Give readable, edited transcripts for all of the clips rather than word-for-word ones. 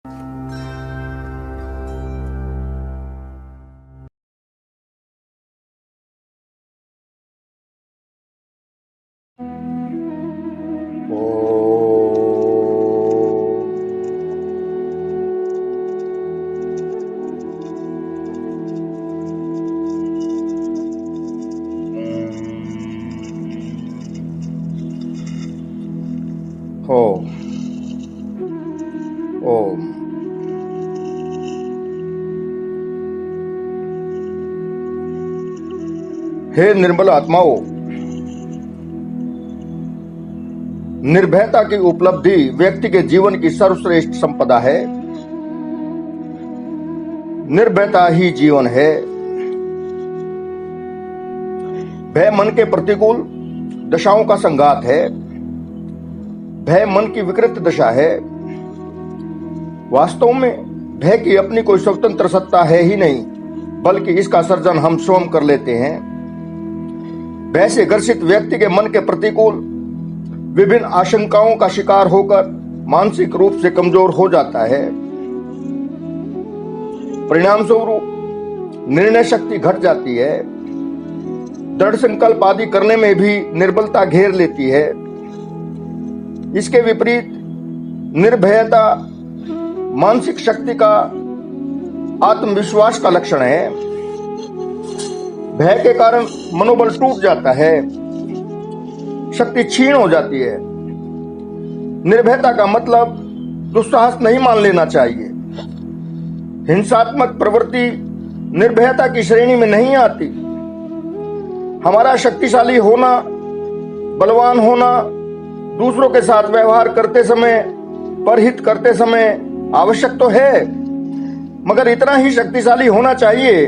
ओम ओम। हे निर्मल आत्माओं, निर्भयता की उपलब्धि व्यक्ति के जीवन की सर्वश्रेष्ठ संपदा है। निर्भयता ही जीवन है। भय मन के प्रतिकूल दशाओं का संघात है। भय मन की विकृत दशा है। वास्तव में भय की अपनी कोई स्वतंत्र सत्ता है ही नहीं, बल्कि इसका सर्जन हम स्वयं कर लेते हैं। भय से ग्रसित व्यक्ति के मन के प्रतिकूल विभिन्न आशंकाओं का शिकार होकर मानसिक रूप से कमजोर हो जाता है। परिणाम स्वरूप निर्णय शक्ति घट जाती है। दृढ़ संकल्प आदि करने में भी निर्बलता घेर लेती है। इसके विपरीत निर्भयता मानसिक शक्ति का, आत्मविश्वास का लक्षण है। भय के कारण मनोबल टूट जाता है, शक्ति क्षीण हो जाती है। निर्भयता का मतलब दुस्साहस नहीं मान लेना चाहिए। हिंसात्मक प्रवृत्ति निर्भयता की श्रेणी में नहीं आती। हमारा शक्तिशाली होना, बलवान होना, दूसरों के साथ व्यवहार करते समय, परहित करते समय आवश्यक तो है, मगर इतना ही शक्तिशाली होना चाहिए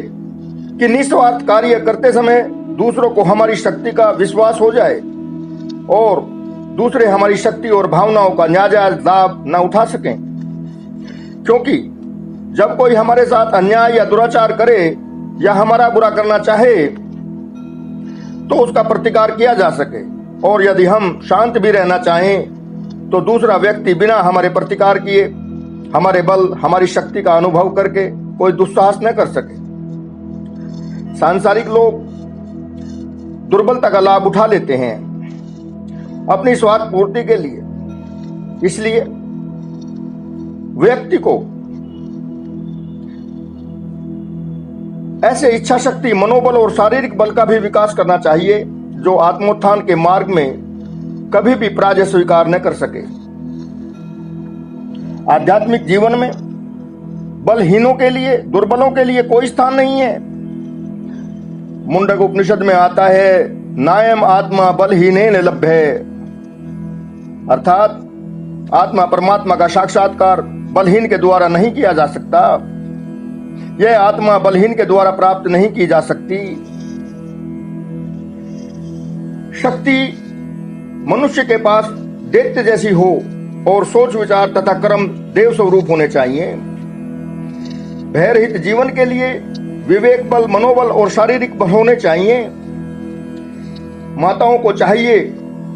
कि निस्वार्थ कार्य करते समय दूसरों को हमारी शक्ति का विश्वास हो जाए और दूसरे हमारी शक्ति और भावनाओं का नाजायज लाभ न उठा सकें। क्योंकि जब कोई हमारे साथ अन्याय या दुराचार करे या हमारा बुरा करना चाहे तो उसका प्रतिकार किया जा सके, और यदि हम शांत भी रहना चाहें तो दूसरा व्यक्ति बिना हमारे प्रतिकार किए हमारे बल, हमारी शक्ति का अनुभव करके कोई दुस्साहस न कर सके। सांसारिक लोग दुर्बलता का लाभ उठा लेते हैं अपनी स्वार्थ पूर्ति के लिए। इसलिए व्यक्ति को ऐसे इच्छा शक्ति, मनोबल और शारीरिक बल का भी विकास करना चाहिए जो आत्मोत्थान के मार्ग में कभी भी पराजय स्वीकार न कर सके। आध्यात्मिक जीवन में बलहीनों के लिए, दुर्बलों के लिए कोई स्थान नहीं है। मुंडक उपनिषद में आता है, नायम आत्मा बलहीनेन लभ्ये, अर्थात आत्मा परमात्मा का साक्षात्कार बलहीन के द्वारा नहीं किया जा सकता। यह आत्मा बलहीन के द्वारा प्राप्त नहीं की जा सकती। शक्ति मनुष्य के पास दैत्य जैसी हो और सोच विचार तथा कर्म देव स्वरूप होने चाहिए। भय रहित जीवन के लिए विवेक बल, मनोबल और शारीरिक बल होने चाहिए। माताओं को चाहिए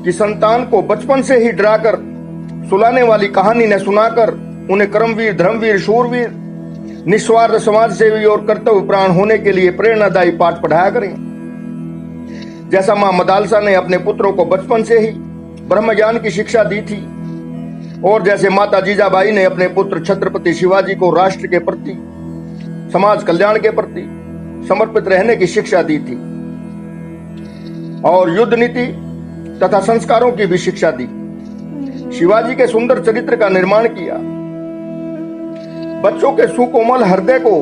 कि संतान को बचपन से ही डराकर सुलाने वाली कहानी न सुनाकर उन्हें कर्मवीर, धर्मवीर, शूरवीर, निस्वार्थ समाज सेवी और कर्तव्य प्राण होने के लिए प्रेरणादायी पाठ पढ़ाया करें। जैसा मां मदालसा ने अपने पुत्रों को बचपन से ही ब्रह्म ज्ञान की शिक्षा दी थी, और जैसे माता जीजाबाई ने अपने पुत्र छत्रपति शिवाजी को राष्ट्र के प्रति, समाज कल्याण के प्रति समर्पित रहने की शिक्षा दी थी और युद्ध नीति तथा संस्कारों की भी शिक्षा दी। शिवाजी के सुंदर चरित्र का निर्माण किया। बच्चों के सुकोमल हृदय को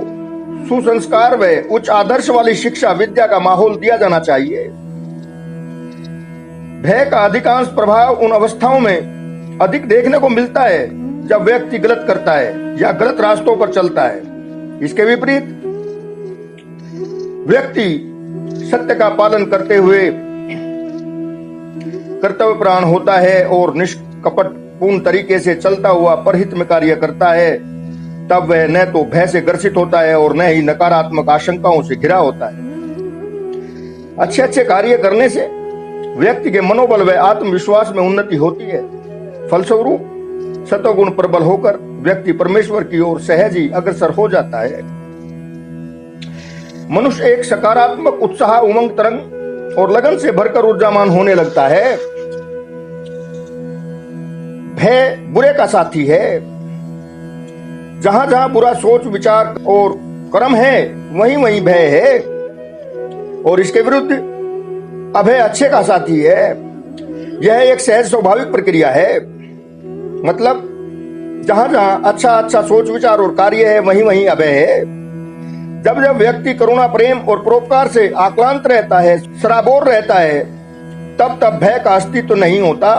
सुसंस्कार व उच्च आदर्श वाली शिक्षा, विद्या का माहौल दिया जाना चाहिए। भय का अधिकांश प्रभाव उन अवस्थाओं में अधिक देखने को मिलता है जब व्यक्ति गलत करता है या गलत रास्तों पर चलता है। इसके विपरीत व्यक्ति सत्य का पालन करते हुए कर्तव्य प्राण होता है और निष्कपट पूर्ण तरीके से चलता हुआ परहित में कार्य करता है, तब वह न तो भय से ग्रसित होता है और न ही नकारात्मक आशंकाओं से घिरा होता है। अच्छे अच्छे कार्य करने से व्यक्ति के मनोबल व आत्मविश्वास में उन्नति होती है। फलस्वरूप सतोगुण प्रबल होकर व्यक्ति परमेश्वर की ओर सहज ही अग्रसर हो जाता है। मनुष्य एक सकारात्मक उत्साह, उमंग, तरंग और लगन से भरकर ऊर्जामान होने लगता है। भय बुरे का साथी है। जहां जहां बुरा सोच, विचार और कर्म है, वहीं वहीं भय है। और इसके विरुद्ध अभय अच्छे का साथी है। यह एक सहज स्वाभाविक प्रक्रिया है। मतलब जहां जहां अच्छा अच्छा सोच, विचार और कार्य है, वहीं वहीं अभय है। जब जब व्यक्ति करुणा, प्रेम और परोपकार से आक्रांत रहता है, सराबोर रहता है, तब तब भय का अस्तित्व नहीं होता।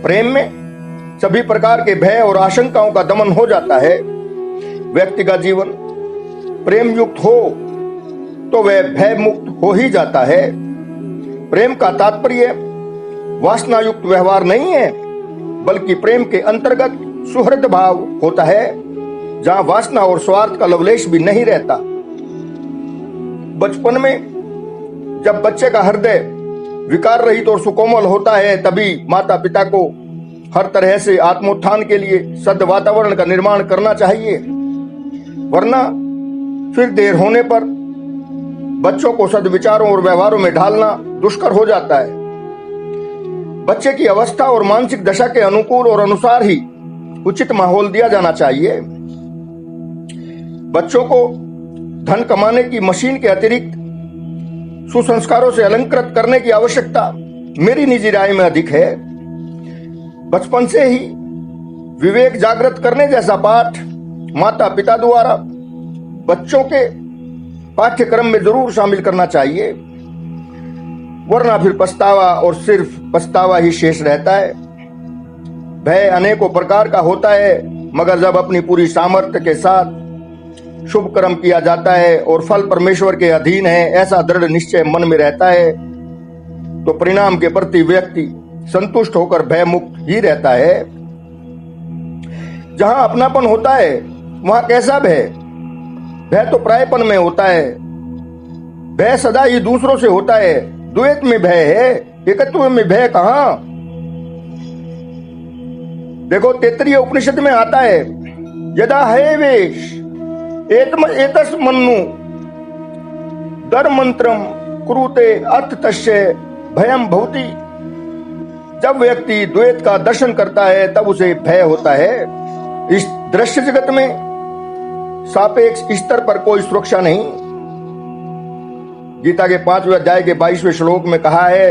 प्रेम में सभी प्रकार के भय और आशंकाओं का दमन हो जाता है। व्यक्ति का जीवन प्रेम युक्त हो तो वह भय मुक्त हो ही जाता है। प्रेम का तात्पर्य वासना युक्त व्यवहार नहीं है, बल्कि प्रेम के अंतर्गत सुहृद भाव होता है, जहां वासना और स्वार्थ का लवलेश भी नहीं रहता। बचपन में जब बच्चे का हृदय विकार रहित और सुकोमल होता है, तभी माता पिता को हर तरह से आत्मोत्थान के लिए सद वातावरण का निर्माण करना चाहिए। वरना फिर देर होने पर बच्चों को सद्विचारों और व्यवहारों में ढालना दुष्कर हो जाता है। बच्चे की अवस्था और मानसिक दशा के अनुकूल और अनुसार ही उचित माहौल दिया जाना चाहिए। बच्चों को धन कमाने की मशीन के अतिरिक्त सुसंस्कारों से अलंकृत करने की आवश्यकता मेरी निजी राय में अधिक है। बचपन से ही विवेक जागृत करने जैसा पाठ माता पिता द्वारा बच्चों के पाठ्यक्रम में जरूर शामिल करना चाहिए, वरना फिर पछतावा और सिर्फ पछतावा ही शेष रहता है। भय अनेकों प्रकार का होता है, मगर जब अपनी पूरी सामर्थ्य के साथ शुभ कर्म किया जाता है और फल परमेश्वर के अधीन है, ऐसा दृढ़ निश्चय मन में रहता है, तो परिणाम के प्रति व्यक्ति संतुष्ट होकर भय मुक्त ही रहता है। जहां अपनापन होता है, वहां कैसा भय? भय तो प्रायपन में होता है। भय सदा ही दूसरों से होता है। द्वैत में भय है, एकत्व में भय कहां? देखो, तैत्तिरीय उपनिषद में आता है, यदा है वेश एतस मन्नु दर मंत्रम कुरुते अथ तस्य भयम भवति। जब व्यक्ति द्वैत का दर्शन करता है, तब उसे भय होता है। इस दृश्य जगत में सापेक्ष स्तर पर कोई सुरक्षा नहीं। गीता के 5वें अध्याय के 22वें श्लोक में कहा है,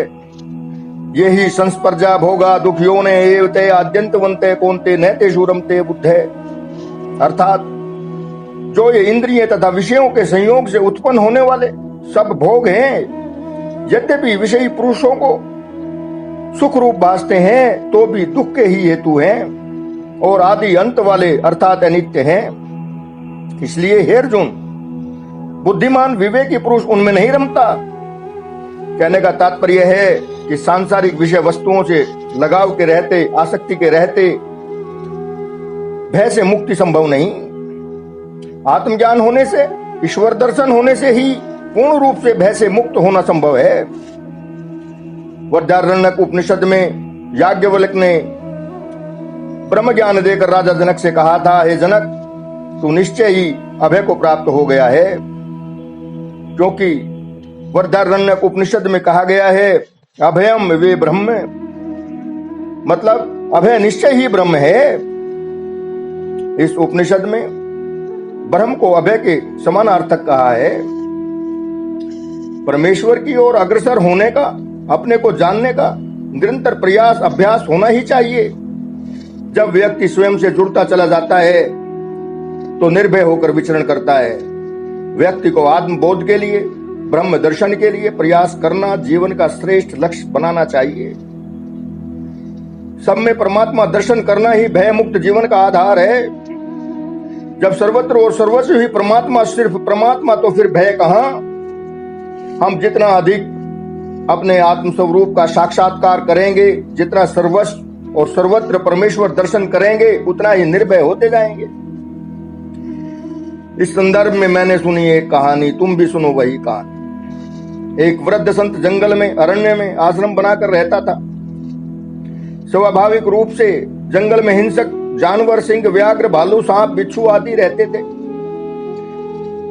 यही संस्पर्जा भोगा दुखयोने एवते आद्यंतवन्ते कोन्ते नैते शूरमते बुद्धे। अर्थात जो ये इंद्रिय तथा विषयों के संयोग से उत्पन्न होने वाले सब भोग हैं, यद्यपि विषयी पुरुषों को सुख रूप भासते हैं, तो भी दुख के ही हेतु हैं और आदि अंत वाले अर्थात अनित्य हैं। इसलिए हे अर्जुन, बुद्धिमान विवेकी पुरुष उनमें नहीं रमता। कहने का तात्पर्य है कि सांसारिक विषय वस्तुओं से लगाव के रहते, आसक्ति के रहते भय से मुक्ति संभव नहीं। आत्मज्ञान होने से, ईश्वर दर्शन होने से ही पूर्ण रूप से भय से मुक्त होना संभव है। वृहदारण्यक उपनिषद में याज्ञवल्क्य ने ब्रह्म ज्ञान देकर राजा जनक से कहा था, हे जनक, तू निश्चय ही अभय को प्राप्त हो गया है, क्योंकि वृहदारण्यक उपनिषद में कहा गया है, अभयम वे ब्रह्म, मतलब अभय निश्चय ही ब्रह्म है। इस उपनिषद में ब्रह्म को अभय के समानार्थक कहा है। परमेश्वर की ओर अग्रसर होने का, अपने को जानने का निरंतर प्रयास, अभ्यास होना ही चाहिए। जब व्यक्ति स्वयं से जुड़ता चला जाता है, तो निर्भय होकर विचरण करता है। व्यक्ति को आत्मबोध के लिए, ब्रह्म दर्शन के लिए प्रयास करना जीवन का श्रेष्ठ लक्ष्य बनाना चाहिए। सब में परमात्मा दर्शन करना ही भय मुक्त जीवन का आधार है। जब सर्वत्र और सर्वस्व ही परमात्मा, सिर्फ परमात्मा, तो फिर भय कहां? हम जितना अधिक अपने आत्म स्वरूप का साक्षात्कार करेंगे, जितना सर्वस्व और सर्वत्र परमेश्वर दर्शन करेंगे, उतना ही निर्भय होते जाएंगे। इस संदर्भ में मैंने सुनी एक कहानी, तुम भी सुनो वही कहानी। एक वृद्ध संत जंगल में, अरण्य में आश्रम बनाकर रहता था। स्वाभाविक रूप से जंगल में हिंसक जानवर, सिंह, व्याघ्र, भालू, सांप, बिच्छू आदि रहते थे।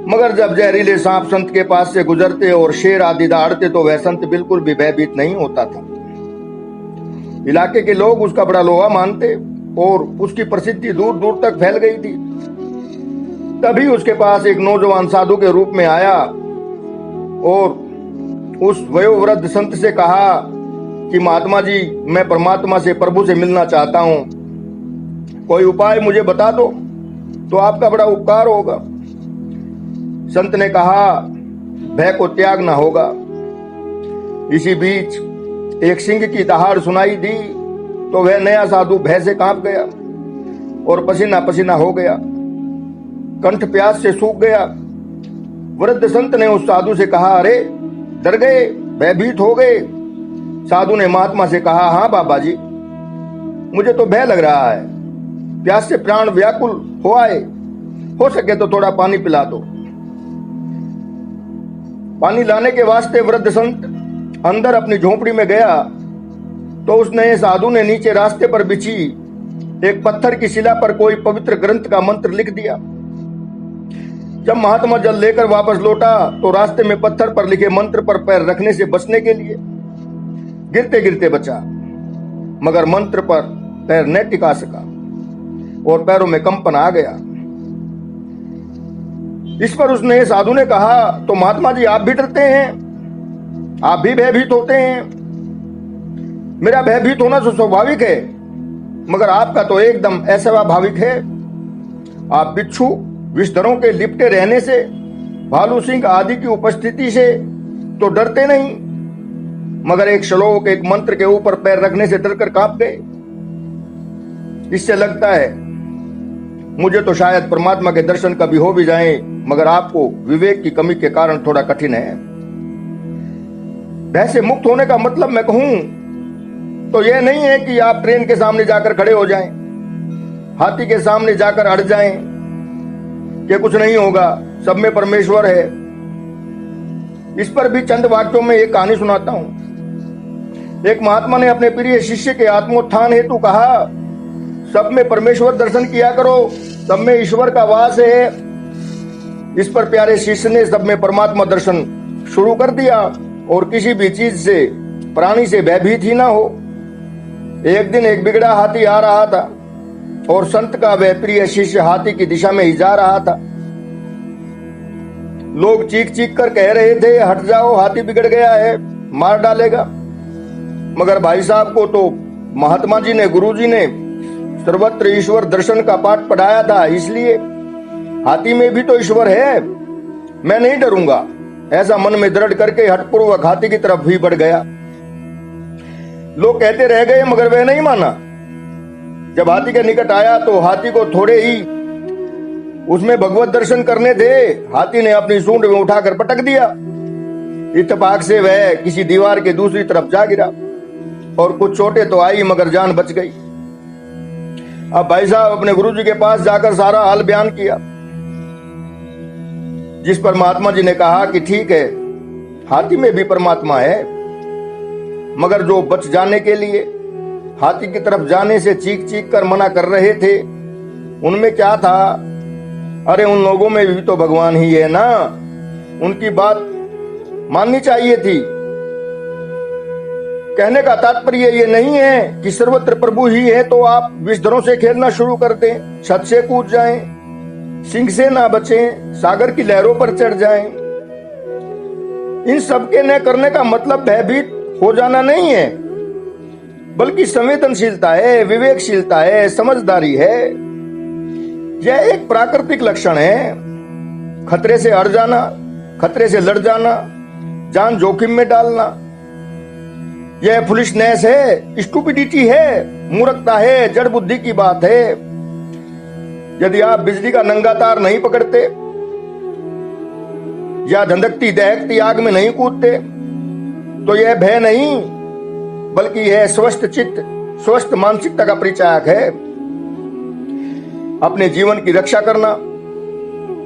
मगर जब जहरीले सांप संत के पास से गुजरते और शेर आदि दहाड़ते तो वह संत बिल्कुल भी भयभीत नहीं होता था। इलाके के लोग उसका बड़ा लोहा मानते और उसकी प्रसिद्धि दूर दूर तक फैल गई थी। तभी उसके पास एक नौजवान साधु के रूप में आया और उस वयोवृद्ध संत से कहा कि महात्मा जी, मैं परमात्मा से, प्रभु से मिलना चाहता हूं, कोई उपाय मुझे बता दो तो आपका बड़ा उपकार होगा। संत ने कहा, भय को त्यागना होगा। इसी बीच एक सिंह की दहाड़ सुनाई दी तो वह नया साधु भय से कांप गया और पसीना पसीना हो गया, कंठ प्यास से सूख गया। वृद्ध संत ने उस साधु से कहा, अरे डर गए, भयभीत हो गए। साधु ने महात्मा से कहा, हाँ बाबा जी, मुझे तो भय लग रहा है, प्यास से प्राण व्याकुल हो आए, हो सके तो थोड़ा पानी पिला दो। पानी लाने के वास्ते वृद्ध संत अंदर अपनी झोपड़ी में गया तो उस नए साधु ने नीचे रास्ते पर बिछी एक पत्थर की शिला पर कोई पवित्र ग्रंथ का मंत्र लिख दिया। जब महात्मा जल लेकर वापस लौटा तो रास्ते में पत्थर पर लिखे मंत्र पर पैर रखने से बचने के लिए गिरते गिरते बचा, मगर मंत्र पर पैर न टिका सका और पैरों में कंपन आ गया। इस पर उस नए साधु ने कहा, तो महात्मा जी, आप भी डरते हैं, आप भी भयभीत होते हैं। मेरा भयभीत होना तो स्वाभाविक है, मगर आपका तो एकदम अस्वाभाविक है। आप बिच्छू, विषधरों के लिपटे रहने से, भालू, सिंह आदि की उपस्थिति से तो डरते नहीं, मगर एक श्लोक, एक मंत्र के ऊपर पैर रखने से डरकर कांप गए। इससे लगता है मुझे तो शायद परमात्मा के दर्शन कभी हो भी जाएं, मगर आपको विवेक की कमी के कारण थोड़ा कठिन है। भय से मुक्त होने का मतलब मैं कहूं तो यह नहीं है कि आप ट्रेन के सामने जाकर खड़े हो जाएं, हाथी के सामने जाकर अड़ जाएं कि कुछ नहीं होगा, सब में परमेश्वर है। इस पर भी चंद वाक्यों में एक कहानी सुनाता हूं। एक महात्मा ने अपने प्रिय शिष्य के आत्मोत्थान हेतु कहा, सब में परमेश्वर दर्शन किया करो, सब में ईश्वर का वास है। इस पर प्यारे शिष्य ने सब में परमात्मा दर्शन शुरू कर दिया और किसी भी चीज से, प्राणी से भयभीत ही ना हो। एक दिन एक बिगड़ा हाथी आ रहा था और संत का वह प्रिय शिष्य हाथी की दिशा में ही जा रहा था। लोग चीख चीख कर कह रहे थे, हट जाओ, हाथी बिगड़ गया है, मार डालेगा। मगर भाई साहब को तो महात्मा जी ने, गुरु जी ने सर्वत्र ईश्वर दर्शन का पाठ पढ़ाया था, इसलिए हाथी में भी तो ईश्वर है, मैं नहीं डरूंगा, ऐसा मन में दृढ़ करके हठपूर्वक हाथी की तरफ ही बढ़ गया। लोग कहते रह गए मगर वह नहीं माना। जब हाथी के निकट आया तो हाथी को थोड़े ही उसमें भगवत दर्शन करने थे, हाथी ने अपनी सूंड में उठाकर पटक दिया। इत्तेफाक से वह किसी दीवार के दूसरी तरफ जा गिरा और कुछ चोटें तो आई मगर जान बच गई। अब भाई साहब अपने गुरु जी के पास जाकर सारा हाल बयान किया, जिस पर महात्मा जी ने कहा कि ठीक है, हाथी में भी परमात्मा है, मगर जो बच जाने के लिए हाथी की तरफ जाने से चीख चीख कर मना कर रहे थे, उनमें क्या था? अरे उन लोगों में भी तो भगवान ही है ना, उनकी बात माननी चाहिए थी। कहने का तात्पर्य ये नहीं है कि सर्वत्र प्रभु ही है तो आप विषधरों से खेलना शुरू कर दें, छत से कूद जाएं, सिंह से ना बचें, सागर की लहरों पर चढ़ जाएं। इन सब के न करने का मतलब भयभीत हो जाना नहीं है, बल्कि संवेदनशीलता है, विवेकशीलता है, समझदारी है। यह एक प्राकृतिक लक्षण है। खतरे से अड़ जाना, खतरे से लड़ जाना, जान जोखिम में डालना, यह फुलिशनेस है, स्टूपिडिटी है, मूर्खता है, जड़ बुद्धि की बात है। यदि आप बिजली का नंगा तार नहीं पकड़ते या धंधकती दहकती आग में नहीं कूदते तो यह भय नहीं, बल्कि यह स्वस्थ चित्त, स्वस्थ मानसिकता का परिचायक है। अपने जीवन की रक्षा करना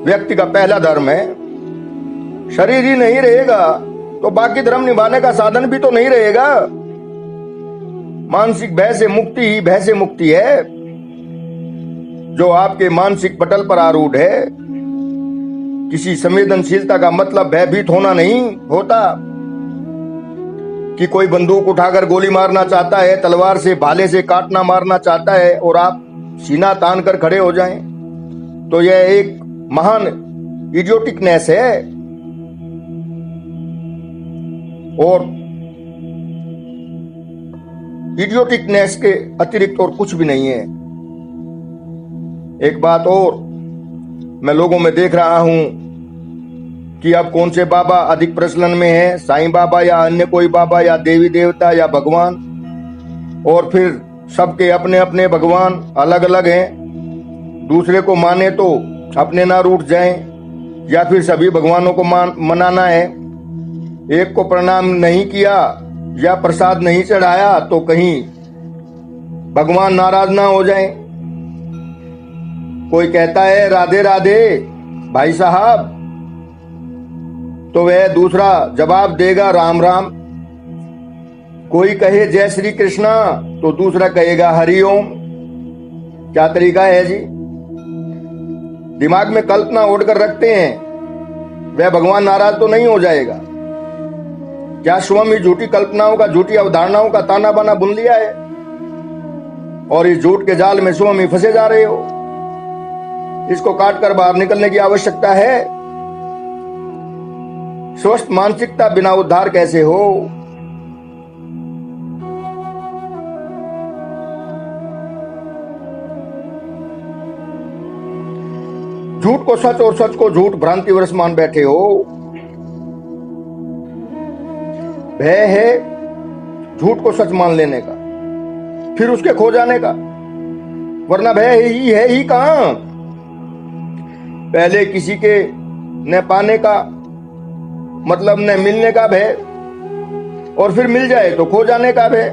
व्यक्ति का पहला धर्म है। शरीर ही नहीं रहेगा तो बाकी धर्म निभाने का साधन भी तो नहीं रहेगा। मानसिक भय से मुक्ति ही भय से मुक्ति है, जो आपके मानसिक पटल पर आरूढ़ है। किसी संवेदनशीलता का मतलब भयभीत होना नहीं होता कि कोई बंदूक उठाकर गोली मारना चाहता है, तलवार से भाले से काटना मारना चाहता है और आप सीना तान कर खड़े हो जाएं, तो यह एक महान इडियोटिकनेस है और इडियोटिकनेस के अतिरिक्त और कुछ भी नहीं है। एक बात और मैं लोगों में देख रहा हूं कि अब कौन से बाबा अधिक प्रचलन में है, साईं बाबा या अन्य कोई बाबा या देवी देवता या भगवान, और फिर सबके अपने अपने भगवान अलग अलग हैं। दूसरे को माने तो अपने ना रूठ जाएं, या फिर सभी भगवानों को मनाना है। एक को प्रणाम नहीं किया या प्रसाद नहीं चढ़ाया तो कहीं भगवान नाराज ना हो जाएं। कोई कहता है राधे राधे भाई साहब, तो वह दूसरा जवाब देगा राम राम। कोई कहे जय श्री कृष्णा तो दूसरा कहेगा हरि ओम। क्या तरीका है जी? दिमाग में कल्पना ओढ़कर रखते हैं, वह भगवान नाराज तो नहीं हो जाएगा? क्या स्वयं ही झूठी कल्पनाओं का, झूठी अवधारणाओं का ताना बाना बुन लिया है और इस झूठ के जाल में स्वयं ही फंसे जा रहे हो? इसको काटकर बाहर निकलने की आवश्यकता है। स्वस्थ मानसिकता बिना उद्धार कैसे हो? झूठ को सच और सच को झूठ भ्रांतिवश मान बैठे हो। भय है झूठ को सच मान लेने का, फिर उसके खो जाने का, वरना भय ही है ही कहां। पहले किसी के न पाने का मतलब न मिलने का भय, और फिर मिल जाए तो खो जाने का भय।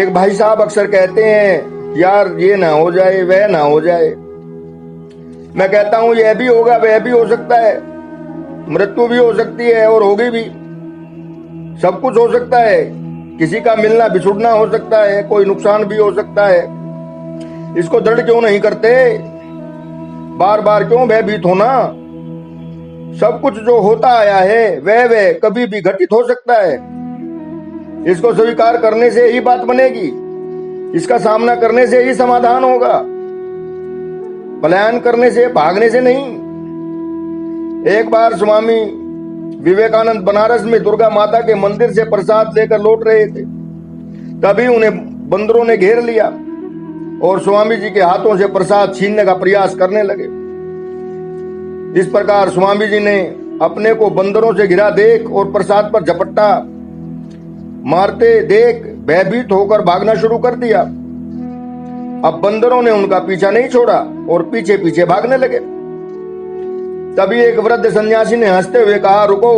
एक भाई साहब अक्सर कहते हैं यार ये ना हो जाए वह ना हो जाए। मैं कहता हूं यह भी होगा वह भी हो सकता है, मृत्यु भी हो सकती है और होगी भी, सब कुछ हो सकता है। किसी का मिलना बिछुड़ना हो सकता है, कोई नुकसान भी हो सकता है। इसको दृढ़ क्यों नहीं करते? बार बार क्यों भयभीत होना? सब कुछ जो होता आया है वह कभी भी घटित हो सकता है। इसको स्वीकार करने से ही बात बनेगी, इसका सामना करने से ही समाधान होगा, पलायन करने से, भागने से नहीं। एक बार स्वामी विवेकानंद बनारस में दुर्गा माता के मंदिर से प्रसाद लेकर लौट रहे थे, तभी उन्हें बंदरों ने घेर लिया और स्वामी जी के हाथों से प्रसाद छीनने का प्रयास करने लगे। इस प्रकार स्वामी जी ने अपने को बंदरों से घिरा देख और प्रसाद पर झपट्टा मारते देख भयभीत होकर भागना शुरू कर दिया। अब बंदरों ने उनका पीछा नहीं छोड़ा और पीछे पीछे भागने लगे। तभी एक वृद्ध सन्यासी ने हंसते हुए कहा, रुको,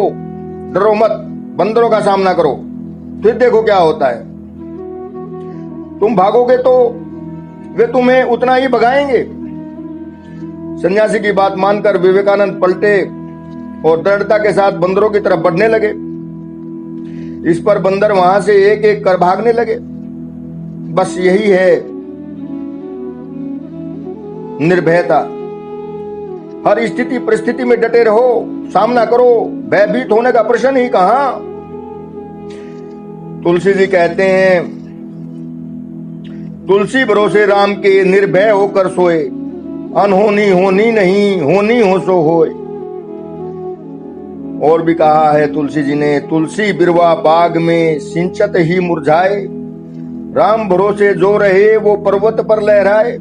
डरो मत, बंदरों का सामना करो, फिर देखो क्या होता है। तुम भागोगे तो वे तुम्हें उतना ही भगाएंगे। सन्यासी की बात मानकर विवेकानंद पलटे और दृढ़ता के साथ बंदरों की तरफ बढ़ने लगे। इस पर बंदर वहां से एक एक कर भागने लगे। बस यही है निर्भयता। हर स्थिति परिस्थिति में डटे रहो, सामना करो, भयभीत होने का प्रश्न ही कहां। तुलसी जी कहते हैं, तुलसी भरोसे राम के निर्भय होकर सोए, अनहोनी होनी नहीं, होनी हो सो होए। और भी कहा है तुलसी जी ने, तुलसी बिरवा बाग में सिंचत ही मुरझाए, राम भरोसे जो रहे वो पर्वत पर लहराए।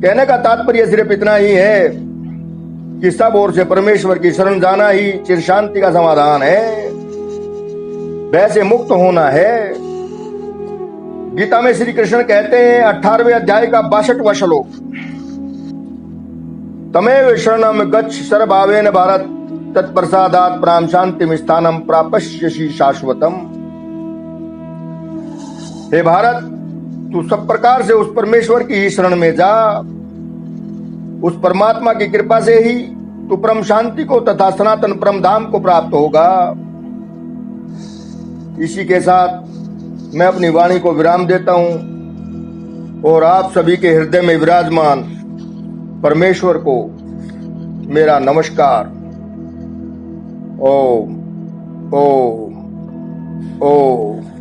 कहने का तात्पर्य सिर्फ इतना ही है कि सब ओर से परमेश्वर की शरण जाना ही चिर शांति का समाधान है, भय से मुक्त होना है। गीता में श्री कृष्ण कहते हैं 18वें अध्याय का 62वां श्लोक, तमेव शरणम गच्छ सर्वभावेन भारत, तत्प्रसादात् पराम शांतिम स्थानम प्रापश्यसि शाश्वतम। हे भारत, तू सब प्रकार से उस परमेश्वर की ही शरण में जा। उस परमात्मा की कृपा से ही तू परम शांति को तथा सनातन परम धाम को प्राप्त होगा। इसी के साथ मैं अपनी वाणी को विराम देता हूं और आप सभी के हृदय में विराजमान परमेश्वर को मेरा नमस्कार। ओम ओम ओम।